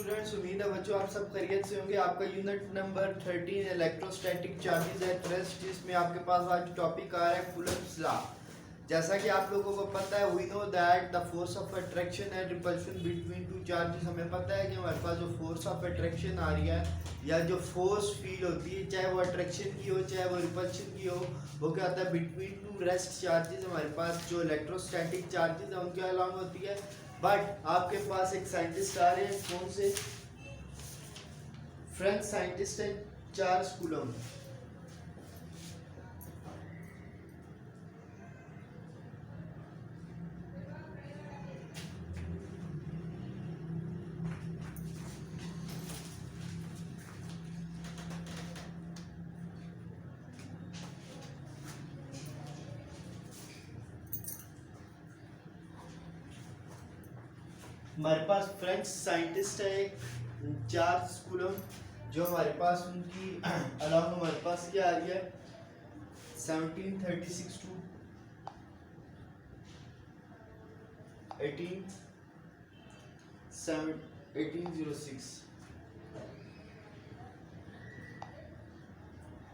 Students, उम्मीद है बच्चों आप सब खैरियत से होंगे। आपका unit number 13 electrostatic charges at rest, जिसमें आपके पास आज टॉपिक आ रहा है कूलम्ब्स लॉ। जैसा कि आप लोगों को पता है, we know that the force of attraction and repulsion between two charges. हमें पता है कि हमारे पास जो फोर्स ऑफ अट्रैक्शन आ रही है या जो फोर्स फील होती है, चाहे वो अट्रैक्शन की हो चाहे वो रिपल्शन की हो, वो क्या होता है बिटवीन टू रेस्ट चार्जेस। हमारे पास जो इलेक्ट्रोस्टैटिक चार्जेस है उनके अलॉन्ग होती है। बट आपके पास एक साइंटिस्ट आ रहे हैं, कौन से? फ्रेंच साइंटिस्ट है चार्ल्स कूलम्ब। हमारे पास फ्रेंच साइंटिस्ट है एक चार्ल्स कूलम्ब, जो हमारे पास उनकी अलॉन्ग हमारे पास क्या आ रही है 1736 टू 1806।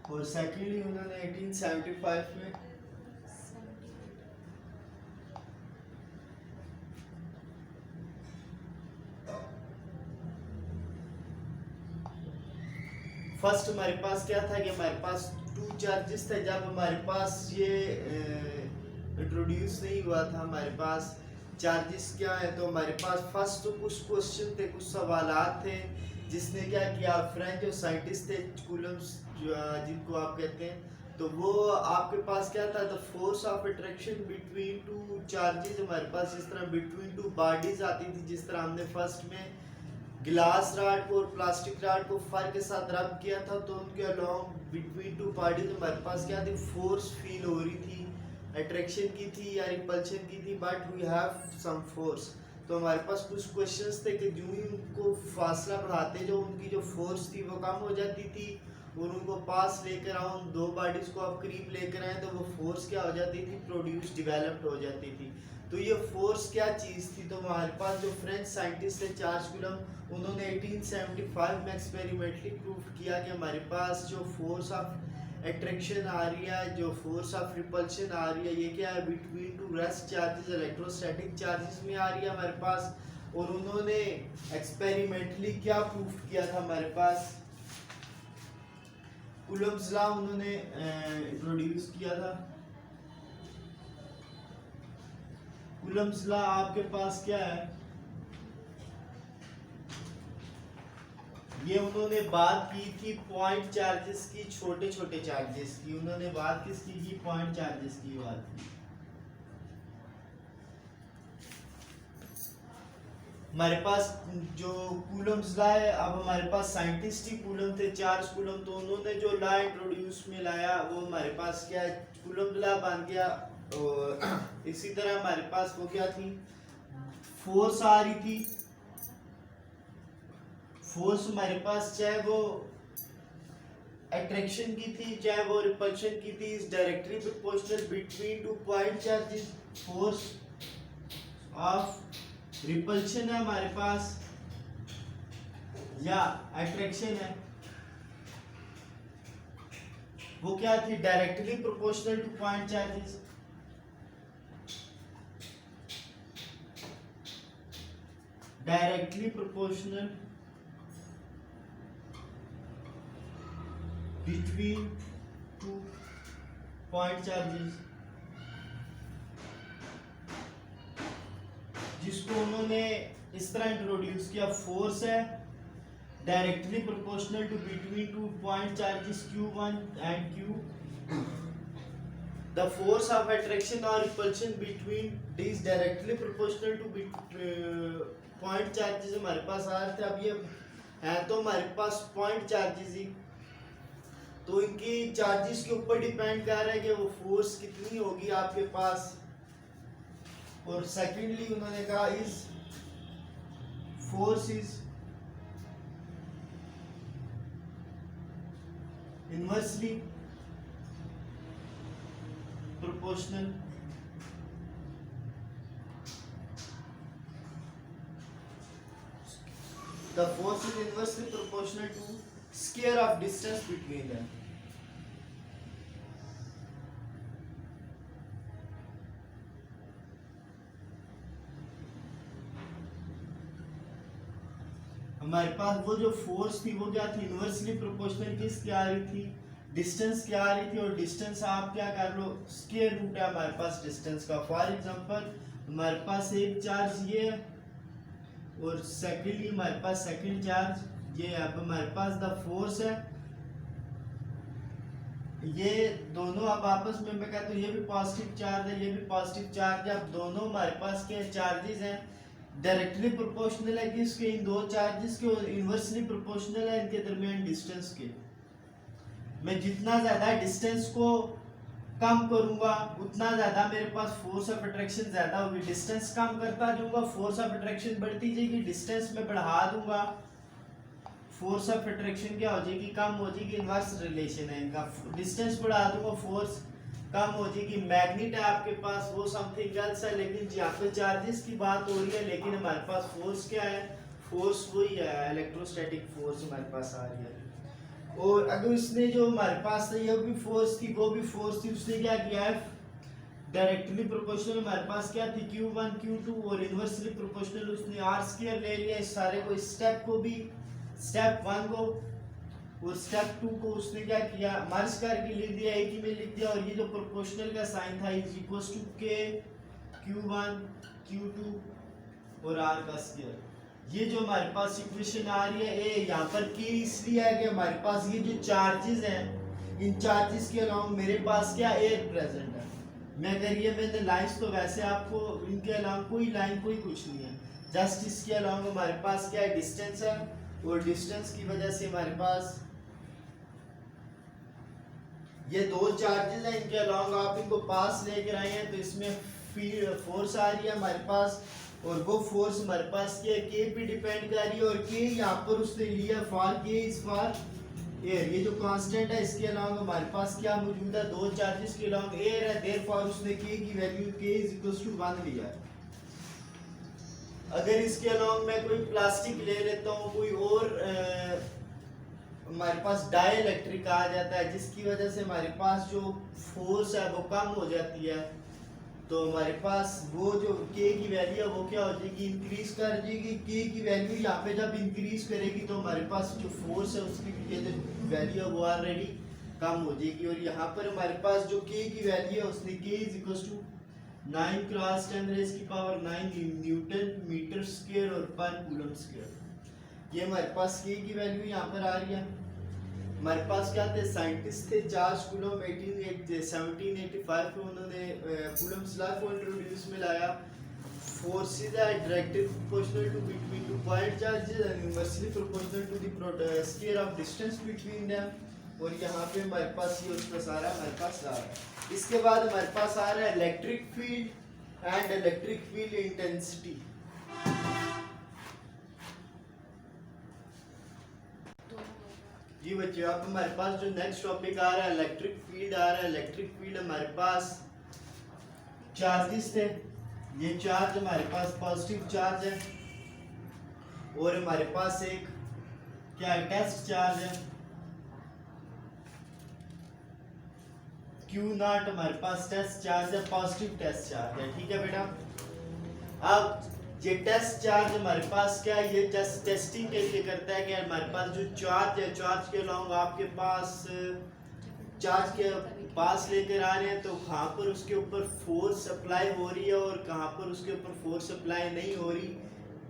और सेकेंडली उन्होंने 1875 में फर्स्ट हमारे पास क्या था कि हमारे पास टू चार्जेस थे। जब हमारे पास ये इंट्रोड्यूस नहीं हुआ था, हमारे पास चार्जेस क्या है, तो हमारे पास फर्स्ट तो कुछ क्वेश्चन थे, कुछ सवालात थे, जिसने क्या किया, फ्रेंच जो साइंटिस्ट थे कूलम्ब्स जिनको आप कहते हैं, तो वो आपके पास क्या था, the force of attraction between two charges. हमारे पास इस तरह बिटवीन टू बॉडीज आती थी, जिस तरह हमने फर्स्ट में गिलास राड को और प्लास्टिक राड को फायर के साथ रब किया था, तो उनके अलॉन्ग बिटवीन टू पार्टीज हमारे पास क्या थी, फोर्स फील हो रही थी, अट्रैक्शन की थी या रिपल्शन की थी, but we have some force. तो हमारे पास कुछ क्वेश्चंस थे कि जो ही उनको फासला बढ़ाते, जो उनकी जो फोर्स थी वो कम हो जाती थी, और उनको पास लेकर आओ, उन दो बॉडीज को आप करीब लेकर आए, तो वो फोर्स क्या हो जाती थी, प्रोड्यूस डिवेलप्ड हो जाती थी। तो ये फोर्स क्या चीज़ थी, तो हमारे पास जो फ्रेंच साइंटिस्ट थे चार्ल्स कूलम्ब, उन्होंने 1875 में एक्सपेरिमेंटली प्रूव किया कि हमारे पास जो फोर्स ऑफ अट्रैक्शन आ रही है, जो फोर्स ऑफ रिपल्शन आ रही है, ये क्या है between two rest charges electrostatic charges में आ रही है हमारे पास। और उन्होंने एक्सपेरिमेंटली क्या प्रूव किया था, हमारे पास कूलम्ब्स लॉ उन्होंने इंट्रोड्यूस किया था। कूलम्ब्स लॉ आपके पास क्या है, ये उन्होंने बात की थी पॉइंट चार्जेस की, छोटे छोटे चार्जेस की। उन्होंने बात किसकी की, पॉइंट चार्जेस की बात की। हमारे पास जो कूलम्ब्स लॉ है, अब हमारे पास साइंटिस्ट ही कूलम्ब थे, चार्ल्स कूलम्ब, तो उन्होंने जो लॉ इंट्रोड्यूस में लाया वो हमारे पास क्या है, कूलम्ब लॉ बन गया। और इसी तरह हमारे पास वो क्या थी, फोर्स आ रही थी। फोर्स हमारे पास चाहे वो अट्रैक्शन की थी चाहे वो रिपल्शन की थी, is directly proportional between two point charges. Force of repulsion है हमारे पास या अट्रैक्शन है, वो क्या थी, directly proportional to point charges. Directly proportional between two point charges, जिसको उन्होंने इस तरह इंट्रोड्यूस किया, फोर्स है directly proportional to between two point charges Q1 and Q। The force of attraction और repulsion between is directly proportional to point charges. हमारे पास आ रहे थे, अब ये है तो हमारे पास पॉइंट चार्जेस ही, तो इनकी चार्जेस के ऊपर डिपेंड कर रहा है कि वो फोर्स कितनी होगी आपके पास। और सेकेंडली उन्होंने कहा is force is inversely proportional the force is inversely proportional to square of distance between them. हमारे पास वो जो फोर्स थी वो क्या थी, इनवर्सली प्रोपोर्शनल किस क्या आ रही थी, डिस्टेंस क्या आ रही थी, और डिस्टेंस आप क्या कर लो, स्क्वायर रूट है हमारे पास डिस्टेंस का। फॉर एग्जांपल हमारे पास एक चार्ज ये है और सेकेंडली हमारे पास सेकंड चार्ज ये है। अब हमारे पास द फोर्स है, ये दोनों अब आपस में मैं कहता हूँ ये भी पॉजिटिव चार्ज है, ये भी पॉजिटिव चार्ज है। अब दोनों हमारे पास के चार्जेस हैं, डायरेक्टली प्रोपोर्शनल है कि इसके इन दो चार्जेस के, और इनवर्सली प्रोपोर्शनल है इनके दरमियान डिस्टेंस के। मैं जितना ज़्यादा डिस्टेंस को कम करूंगा उतना ज़्यादा मेरे पास फोर्स ऑफ अट्रैक्शन ज़्यादा होगी। डिस्टेंस कम करता जाऊंगा, फोर्स ऑफ अट्रैक्शन बढ़ती जाएगी। डिस्टेंस में बढ़ा दूंगा, फोर्स ऑफ अट्रैक्शन क्या हो जाएगी, कम हो जाएगी। इनवर्स रिलेशन है इनका, डिस्टेंस बढ़ा दूंगा फोर्स कम हो जाएगी। मैग्नेट है आपके पास वो समथिंग एल्स है, लेकिन यहाँ पे चार्जेस की बात हो रही है, लेकिन हमारे पास फोर्स क्या है, फोर्स वही है, इलेक्ट्रोस्टैटिक फोर्स हमारे पास आ रही है। और अगर उसने जो हमारे पास ये भी फोर्स थी वो भी फोर्स थी, उसने क्या किया है, डायरेक्टली प्रोपोर्शनल हमारे पास क्या थी Q1 Q2, और इनवर्सली प्रोपोर्शनल उसने R स्क्वायर ले लिया। इस सारे को, इस स्टेप को भी, स्टेप 1 को और स्टेप 2 को उसने क्या किया, मर्ज करके लिख दिया, एक ही में लिख दिया। और ये जो प्रोपोर्शनल का साइन था is equals to K Q1 Q2 और R का स्क्वायर। ये जो हमारे पास इक्वेशन आ रही है, ए यहाँ पर K इसलिए है कि हमारे पास ये जो चार्जेस हैं, इन चार्जेस के अलावा मेरे पास क्या एयर प्रेजेंट है। मैं अगर ये मैंने लाइंस, तो वैसे आपको इनके अलावा कोई लाइन कोई कुछ नहीं है, जस्ट इसके अलावा हमारे पास क्या है, डिस्टेंस है। और डिस्टेंस की वजह से हमारे पास ये दो चार्जेस हैं, इनके अलावा आप इनको पास लेकर आए हैं, तो इसमें फोर्स आ रही है हमारे पास, और वो फोर्स हमारे पास क्या है, के पे डिपेंड कर रही है। और के यहाँ पर उसने लिया फॉर के इज फॉर एयर, ये जो कांस्टेंट है। इसके अलावा हमारे पास क्या मौजूद है, दो चार्जेस के अलावा एयर है, देयरफॉर उसने के की वैल्यू के इज इक्वल्स टू 1 लिया है। अगर इसके अलावा मैं कोई प्लास्टिक ले लेता हूँ, कोई और हमारे पास डाइलेक्ट्रिक आ जाता है, जिसकी वजह से हमारे पास जो फोर्स है वो कम हो जाती है, तो हमारे पास वो जो के की वैल्यू है वो क्या हो जाएगी, इंक्रीज कर जाएगी। के की वैल्यू यहाँ पे जब इंक्रीज करेगी तो हमारे पास जो फोर्स है उसकी जो वैल्यू है वो ऑलरेडी कम हो जाएगी। और यहाँ पर हमारे पास जो के की वैल्यू है उसने के is equal to 9 cross 10⁹ newton metre square और पर कूलम स्क्वायर। ये हमारे पास के की वैल्यू यहाँ पर आ रही है। हमारे पास क्या थे, साइंटिस्ट थे चार्ल्स कूलम 1785 में, उन्होंने कूलम्स लॉ को इंट्रोड्यूस में लाया। Forces are directly proportional to between two point charges and inversely proportional to the square of distance between them. और यहाँ पे हमारे पास ये उसका सारा हमारे पास आ रहा है। इसके बाद हमारे पास आ रहा है electric field and electric field intensity. जी बच्चों, अब हमारे पास जो नेक्स्ट टॉपिक आ रहा है इलेक्ट्रिक फील्ड आ रहा है। इलेक्ट्रिक फील्ड हमारे पास चार्जेस थे, ये चार्ज हमारे पास पॉजिटिव चार्ज है, और हमारे पास एक क्या है, टेस्ट चार्ज है Q0। हमारे पास टेस्ट चार्ज है, पॉजिटिव टेस्ट चार्ज है, ठीक है बेटा। अब ये टेस्ट चार्ज हमारे पास क्या है, ये जस्ट टेस्टिंग के लिए करता है कि हमारे पास जो चार्ज है, चार्ज के अलावा आपके पास चार्ज के पास लेकर आ रहे हैं, तो कहाँ पर उसके ऊपर फोर्स अप्लाई हो रही है और कहाँ पर उसके ऊपर फोर्स अप्लाई नहीं हो रही।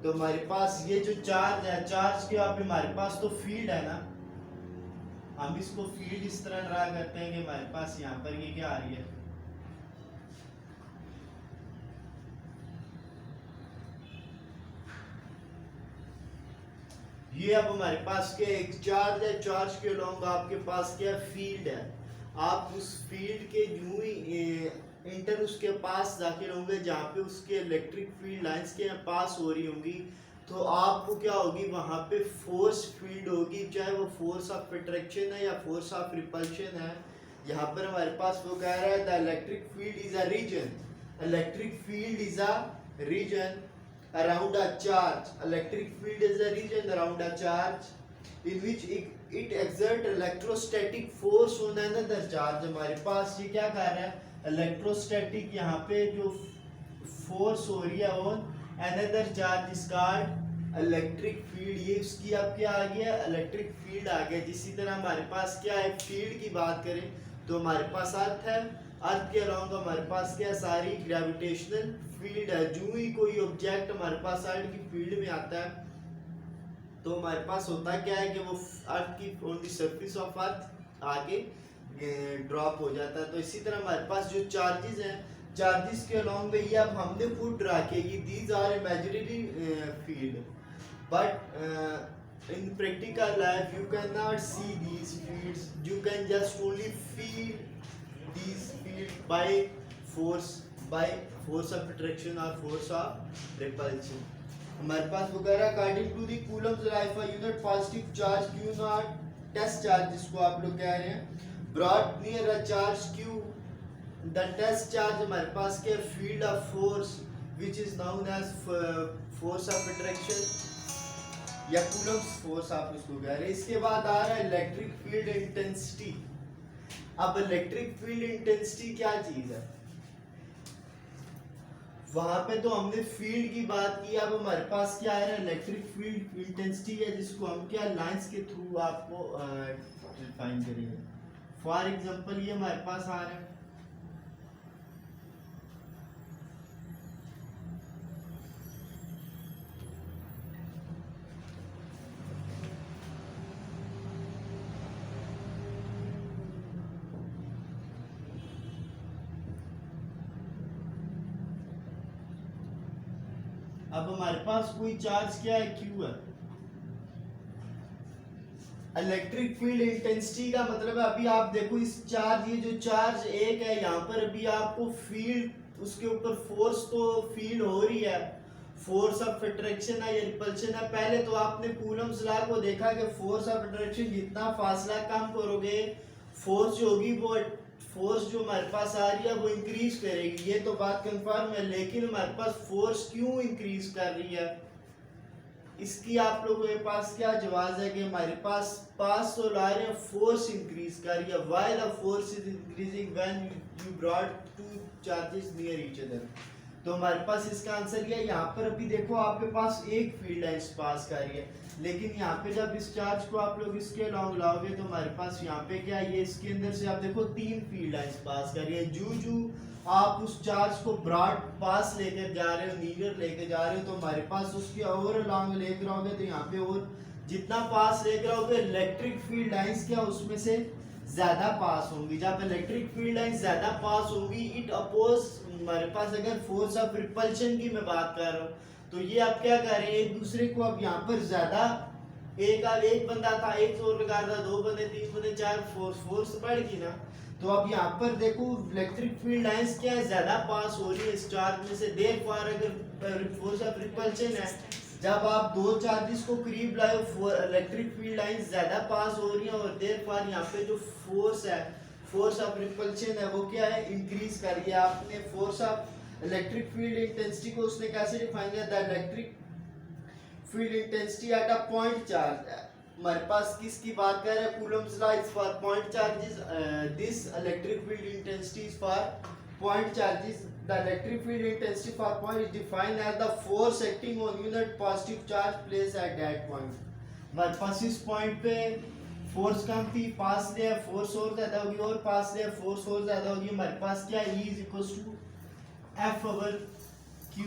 तो हमारे पास ये जो चार्ज है, चार्ज के आप हमारे पास तो फील्ड है ना, हम इसको फील्ड इस तरह ड्रा करते हैं कि हमारे पास यहाँ पर ये क्या आ रही है, ये अब हमारे पास क्या एक चार्ज है, चार्ज के अलावा आपके पास क्या फील्ड है। आप उस फील्ड के यूं ही इंटर उसके पास दाखिल होंगे जहाँ पे उसके इलेक्ट्रिक फील्ड लाइंस के पास हो रही होंगी, तो आपको क्या होगी, वहाँ पे फोर्स फील्ड होगी, चाहे वो फोर्स ऑफ अट्रैक्शन है या फोर्स ऑफ रिपल्शन है। यहाँ पर हमारे पास वो कह रहा है the electric field is a region, electric field is a region around a charge. Electric field is a region around a charge in which it exert electrostatic force on another charge. हमारे पास ये क्या कर रहा है, electrostatic यहाँ पे जो force हो रही है on another charge is called electric field. ये उसकी अब क्या आ गया, इलेक्ट्रिक फील्ड आ गया. इसी तरह हमारे पास क्या है, फील्ड की बात करें तो हमारे पास अर्थ है, अर्थ के अलावा हमारे पास क्या सारी ग्रेविटेशनल फील्ड है. जो ही कोई ऑब्जेक्ट हमारे पास अर्थ की फील्ड में आता है तो हमारे पास होता क्या है कि वो अर्थ की on the surface of earth आगे ड्रॉप हो जाता है. तो इसी तरह हमारे पास जो चार्जेस हैं, चार्जेस के अलोंग में ये अब हमने खुद ड्रा किया, ये these are imaginary field, but in practical life you cannot see these fields, you can just only feel these fields by force of attraction or force of repulsion. हमारे पास वगैरह according to the Coulomb's law of a unit positive charge q naught test charge जिसको आप लोग कह रहे हैं brought near a charge q, the test charge हमारे पास के field of force which is known as force of attraction या कूलम्स फोर्स आप उसको कह रहे हैं. इसके बाद आ रहा है इलेक्ट्रिक फील्ड इंटेंसिटी. अब इलेक्ट्रिक फील्ड इंटेंसिटी क्या चीज है, वहां पे तो हमने फील्ड की बात की, अब हमारे पास क्या आ रहा है इलेक्ट्रिक फील्ड इंटेंसिटी है जिसको हम क्या लाइंस के थ्रू आपको डिफाइन करेंगे. फॉर एग्जांपल ये हमारे पास आ रहा है अब हमारे पास कोई चार्ज क्या है Q है. इलेक्ट्रिक फील्ड इंटेंसिटी का मतलब है अभी आप देखो इस चार्ज, ये जो चार्ज एक है यहाँ पर अभी आपको फील्ड उसके ऊपर फोर्स तो फील हो रही है, फोर्स ऑफ अट्रैक्शन है या रिपल्शन है. पहले तो आपने कूलम्स लॉ को देखा कि फोर्स ऑफ अट्रैक्शन जितना फासला कम करोगे फोर्स जो होगी वो फोर्स जो हमारे पास आ रही है वो इंक्रीज करेगी, ये तो बात कंफर्म है. लेकिन हमारे पास फोर्स क्यों इंक्रीज कर रही है, इसकी आप लोगों के पास क्या जवाब है कि हमारे पास तो ला रहे हैं फोर्स इंक्रीज कर रही है. Why the force is increasing when you brought two charges near each other. तो हमारे पास इसका आंसर क्या है, यहाँ पर अभी देखो आपके पास एक फील्ड है इस पास कर रही है, लेकिन यहाँ पे जब इस चार्ज को आप लोग इसके अलोंग लाओगे तो हमारे पास यहाँ पे क्या है, ये इसके अंदर से आप देखो तीन फील्ड है इस पास कर रही है. जू आप उस चार्ज को ब्रॉड पास लेकर जा रहे हो, नीयर लेकर जा रहे हो, तो हमारे पास उसके और अलोंग लेकर आओगे तो यहाँ पे और जितना पास लेकर आओगे इलेक्ट्रिक फील्ड लाइंस क्या उसमें से ज्यादा पास होंगी. जब इलेक्ट्रिक फील्ड लाइंस ज्यादा पास होंगी इट अपोज हमारे पास अगर फोर्स ऑफ रिपल्शन की मैं बात कर रहा हूँ तो ये आप क्या कर रहे हैं एक दूसरे को अब यहाँ पर ज्यादा एक बंदा था एक जोर लगा रहा था, दो बंदे तीन बंदे चार, फोर्स बढ़ गई ना. तो अब यहाँ पर देखो इलेक्ट्रिक फील्ड लाइंस क्या है ज्यादा पास हो रही है इस चार्ज में से. देर फॉर अगर फोर्स ऑफ रिपल्शन है जब आप दो चार्जेस को करीब लाए इलेक्ट्रिक फील्ड लाइंस ज्यादा पास हो रही है और देर फॉर यहाँ पे जो फोर्स है फोर्स ऑफ रिपल्शन है वो क्या है इंक्रीज कर रही है. आपने force of electric field intensity को उसने कैसे डिफाइन किया, the electric field intensity at a point charge. हमारे पास किसकी बात कर रहे हैं, Coulomb's law is for point charges, this electric field intensity is for point charges. The electric field intensity for point is defined as the force acting on unit positive charge place at that point. हमारे पास इस point पे force कम थी, पास ले force और ज्यादा होगी और पास ले फोर्स और ज्यादा होगी. हमारे पास क्या E is equals to F over Q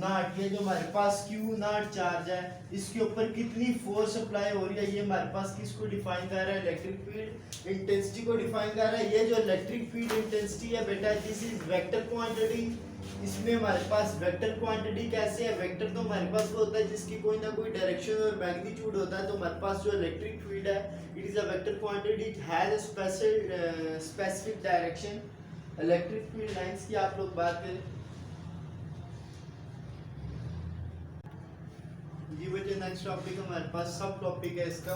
naught. ये जो हमारे पास Q नॉट चार्ज है इसके ऊपर कितनी फोर्स अप्लाई हो रही है ये हमारे पास किसको डिफाइन कर रहा है, इलेक्ट्रिक फील्ड इंटेंसिटी को डिफाइन कर रहा है. ये जो इलेक्ट्रिक फील्ड इंटेंसिटी है बेटा दिस इज वेक्टर क्वांटिटी. इसमें हमारे पास वेक्टर क्वांटिटी कैसे है, वेक्टर तो हमारे पास वो होता है जिसकी कोई ना कोई डायरेक्शन और मैग्नीट्यूड होता है. तो हमारे पास जो इलेक्ट्रिक फील्ड है it is a vector quantity, it has a specific direction. Electric field lines की आप लोग बात करें ये बच्चे नेक्स्ट टॉपिक हमारे पास सब टॉपिक है इसका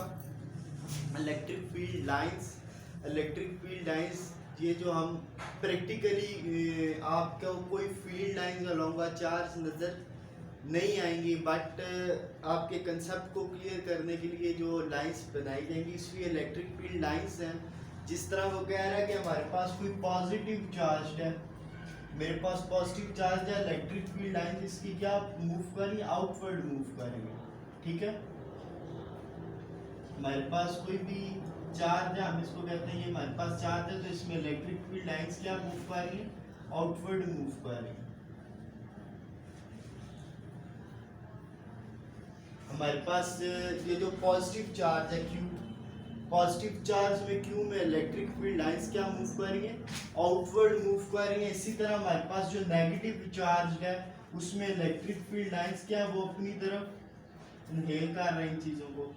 electric field lines. Electric field lines ये जो हम प्रैक्टिकली आपको कोई फील्ड लाइंस अलोंग चार्ज नजर नहीं आएंगी, बट आपके कंसेप्ट को क्लियर करने के लिए जो लाइंस बनाई जाएंगी इसमें इलेक्ट्रिक फील्ड लाइंस हैं। जिस तरह वो कह रहा है कि हमारे पास कोई पॉजिटिव चार्ज है, मेरे पास पॉजिटिव चार्ज है, इलेक्ट्रिक फील्ड लाइन इसकी क्या मूव कर रही है, आउटवर्ड मूव कर रही है। ठीक है, हमारे पास कोई भी चार्ज है, हम इसको कहते हैं ये हमारे पास चार्ज है, तो इसमें इलेक्ट्रिक फील्ड लाइंस क्या मूव कर रही है, आउटवर्ड मूव कर रही है। हमारे पास ये जो पॉजिटिव चार्ज है Q, पॉजिटिव चार्ज में Q में इलेक्ट्रिक फील्ड लाइंस क्या मूव कर रही है, आउटवर्ड मूव कर रही है। इसी तरह हमारे पास जो नेगेटिव चार्ज है उसमें इलेक्ट्रिक फील्ड लाइंस क्या वो अपनी तरफ इनहेल कर रहे हैं इन चीज़ों को।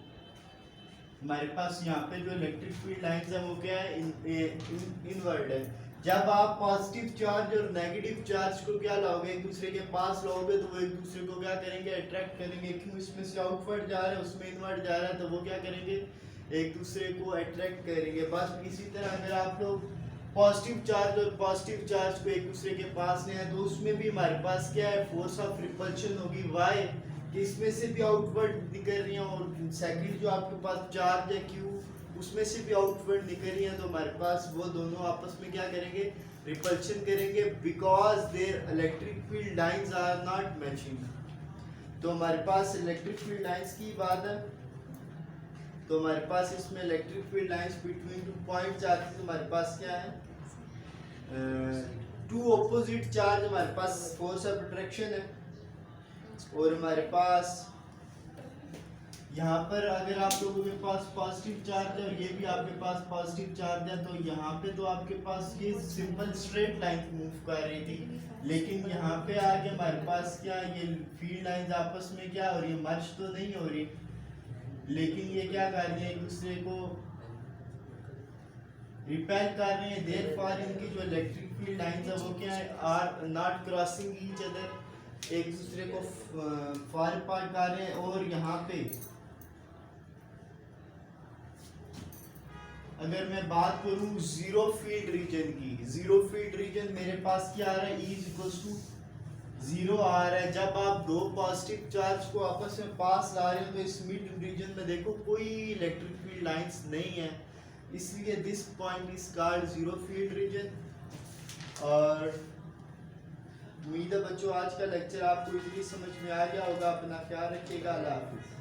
हमारे पास यहाँ पे जो इलेक्ट्रिक फील्ड लाइंस है वो क्या है, इनवर्ड है। जब आप पॉजिटिव चार्ज और नेगेटिव चार्ज को क्या लाओगे, एक दूसरे के पास लाओगे, तो वो एक दूसरे को क्या करेंगे, अट्रैक्ट करेंगे। क्यों, इसमें से आउटवर्ड जा रहा है उसमें इनवर्ड जा रहा है, तो वो क्या करेंगे, एक दूसरे को अट्रैक्ट करेंगे। बस इसी तरह अगर आप लोग पॉजिटिव चार्ज और पॉजिटिव चार्ज को एक दूसरे के पास ले आए तो उसमें भी हमारे पास क्या है, फोर्स ऑफ रिपल्शन होगी वाई, कि इसमें से भी आउटवर्ड निकल रही है, और सेकंड जो आपके पास चार्ज है Q उसमें से भी आउटवर्ड निकल रही है, तो हमारे पास वो दोनों आपस में क्या करेंगे, रिपल्शन करेंगे, because their electric field lines are not matching. तो हमारे पास इलेक्ट्रिक फील्ड लाइंस की बात है, तो हमारे पास इसमें electric field lines between two points आती है। तो हमारे पास क्या है, टू ऑपोजिट चार्ज, हमारे पास फोर्स ऑफ अट्रैक्शन है, और हमारे पास यहाँ पर अगर आप लोगों के पास पॉजिटिव चार्ज है और ये भी आपके पास पॉजिटिव चार्ज है, तो यहाँ पे तो आपके पास ये सिंपल स्ट्रेट लाइन मूव कर रही थी, लेकिन यहाँ पे आके हमारे पास क्या, ये फील्ड लाइंस आपस में क्या हो रही है, मर्ज तो नहीं हो रही, लेकिन ये क्या कर रही है, एक दूसरे को रिपेल कर रहे हैं। देयरफॉर इनकी जो इलेक्ट्रिक फील्ड लाइंस है वो क्या है, are not crossing each other, एक दूसरे को फार पार्ट कर रहे हैं। और यहाँ पे अगर मैं बात करूं जीरो फील्ड रीजन की, जीरो फील्ड रीजन मेरे पास क्या आ रहा है, E इक्वल्स टू जीरो आ रहा है। जब आप दो पॉजिटिव चार्ज को आपस में पास ला रहे हो तो इस मिड रीजन में देखो कोई इलेक्ट्रिक फील्ड लाइंस नहीं है, इसलिए this point is called zero field region. और उम्मीद है बच्चों आज का लेक्चर आपको इजीली समझ में आ गया होगा। अपना ख्याल रखिएगा, अल्लाह हाफिज़।